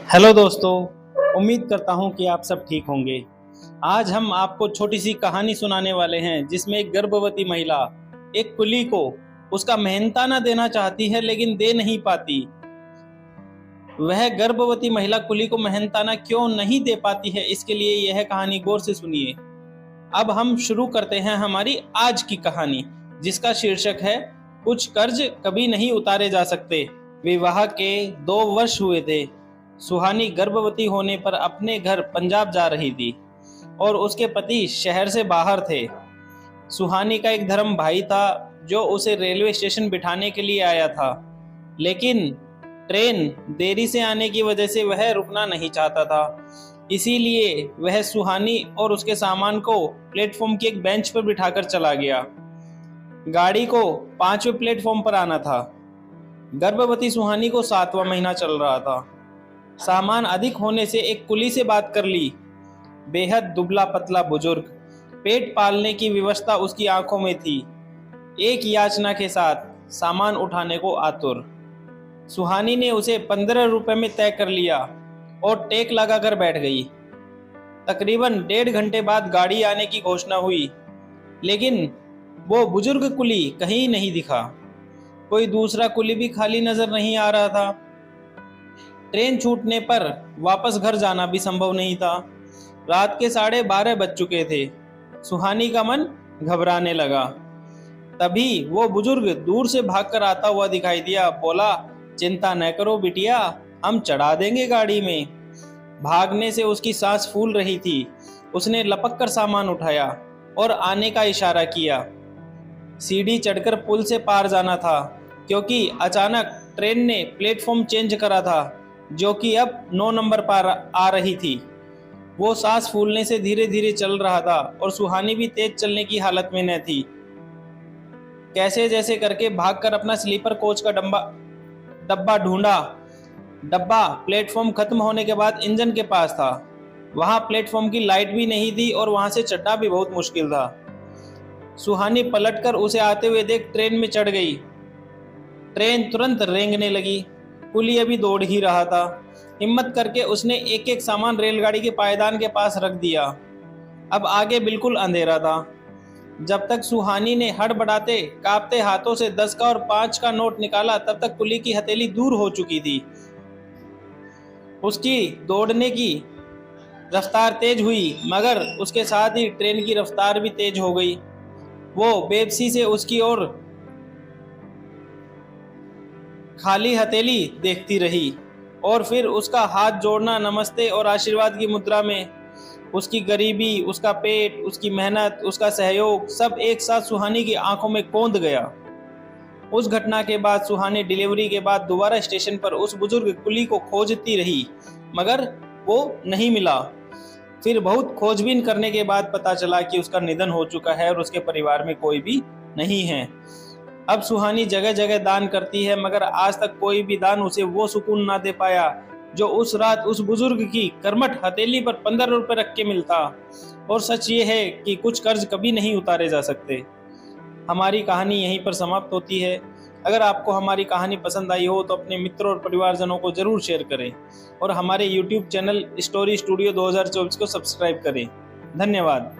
Hello दोस्तों, उम्मीद करता हूं कि आप सब ठीक होंगे। आज हम आपको छोटी सी कहानी सुनाने वाले हैं जिसमें एक गर्भवती महिला एक कुली को उसका मेहनताना देना चाहती है लेकिन दे नहीं पाती। वह गर्भवती महिला कुली को मेहनताना क्यों नहीं दे पाती है, इसके लिए यह कहानी गौर से सुनिए। अब हम शुरू करते हैं हमारी आज की कहानी, जिसका शीर्षक है कुछ कर्ज कभी नहीं उतारे जा सकते। विवाह के 2 वर्ष हुए थे। सुहानी गर्भवती होने पर अपने घर पंजाब जा रही थी और उसके पति शहर से बाहर थे। सुहानी का एक धर्म भाई था जो उसे रेलवे स्टेशन बिठाने के लिए आया था, लेकिन ट्रेन देरी से आने की वजह से वह रुकना नहीं चाहता था। इसीलिए वह सुहानी और उसके सामान को प्लेटफॉर्म की एक बेंच पर बिठाकर चला गया। गाड़ी को 5वें प्लेटफॉर्म पर आना था। गर्भवती सुहानी को 7वां महीना चल रहा था। सामान अधिक होने से एक कुली से बात कर ली। बेहद दुबला पतला बुजुर्ग, पेट पालने की व्यवस्था उसकी आंखों में थी, एक याचना के साथ सामान उठाने को आतुर। सुहानी ने उसे 15 रुपए में तय कर लिया और टेक लगाकर बैठ गई। तकरीबन 1.5 घंटे बाद गाड़ी आने की घोषणा हुई, लेकिन वो बुजुर्ग कुली कहीं नहीं दिखा। कोई दूसरा कुली भी खाली नजर नहीं आ रहा था। ट्रेन छूटने पर वापस घर जाना भी संभव नहीं था। रात के 12:30 बज चुके थे। सुहानी का मन घबराने लगा। तभी वो बुजुर्ग दूर से भागकर आता हुआ दिखाई दिया। बोला, चिंता न करो बिटिया, हम चढ़ा देंगे गाड़ी में। भागने से उसकी सांस फूल रही थी। उसने लपक कर सामान उठाया और आने का इशारा किया। सीढ़ी चढ़कर पुल से पार जाना था, क्योंकि अचानक ट्रेन ने प्लेटफॉर्म चेंज करा था, जो कि अब 9 नंबर पर आ रही थी। वो सांस फूलने से धीरे धीरे चल रहा था और सुहानी भी तेज चलने की हालत में न थी। कैसे जैसे करके भागकर अपना स्लीपर कोच का डब्बा ढूंढा। डब्बा प्लेटफॉर्म खत्म होने के बाद इंजन के पास था। वहां प्लेटफॉर्म की लाइट भी नहीं थी और वहां से चढ़ना भी बहुत मुश्किल था। सुहानी पलटकर उसे आते हुए देख ट्रेन में चढ़ गई। ट्रेन तुरंत रेंगने लगी। कुली अभी दौड़ ही रहा था। हिम्मत करके उसने एक एक सामान रेलगाड़ी के पायदान के पास रख दिया। अब आगे बिल्कुल अंधेरा था। जब तक सुहानी ने हड़बड़ाते कांपते हाथों से 10 का और 5 का नोट निकाला, तब तक कुली की हथेली दूर हो चुकी थी। उसकी दौड़ने की रफ्तार तेज हुई, मगर उसके साथ ही ट्रेन की रफ्तार भी तेज हो गई। वो बेबसी से उसकी ओर खाली हथेली देखती रही और फिर उसका हाथ जोड़ना नमस्ते और आशीर्वाद की मुद्रा में। उसकी गरीबी, उसका पेट, उसकी मेहनत, उसका सहयोग सब एक साथ सुहानी की आंखों में कौंध गया। उस घटना के बाद सुहानी डिलीवरी के बाद दोबारा स्टेशन पर उस बुजुर्ग कुली को खोजती रही, मगर वो नहीं मिला। फिर बहुत खोजबीन करने के बाद पता चला कि उसका निधन हो चुका है और उसके परिवार में कोई भी नहीं है। अब सुहानी जगह जगह दान करती है, मगर आज तक कोई भी दान उसे वो सुकून ना दे पाया जो उस रात उस बुजुर्ग की कर्मठ हथेली पर 15 रुपए रख के मिलता। और सच ये है कि कुछ कर्ज कभी नहीं उतारे जा सकते। हमारी कहानी यहीं पर समाप्त होती है। अगर आपको हमारी कहानी पसंद आई हो तो अपने मित्रों और परिवारजनों को जरूर शेयर करें और हमारे YouTube चैनल स्टोरी स्टूडियो 2024 को सब्सक्राइब करें। धन्यवाद।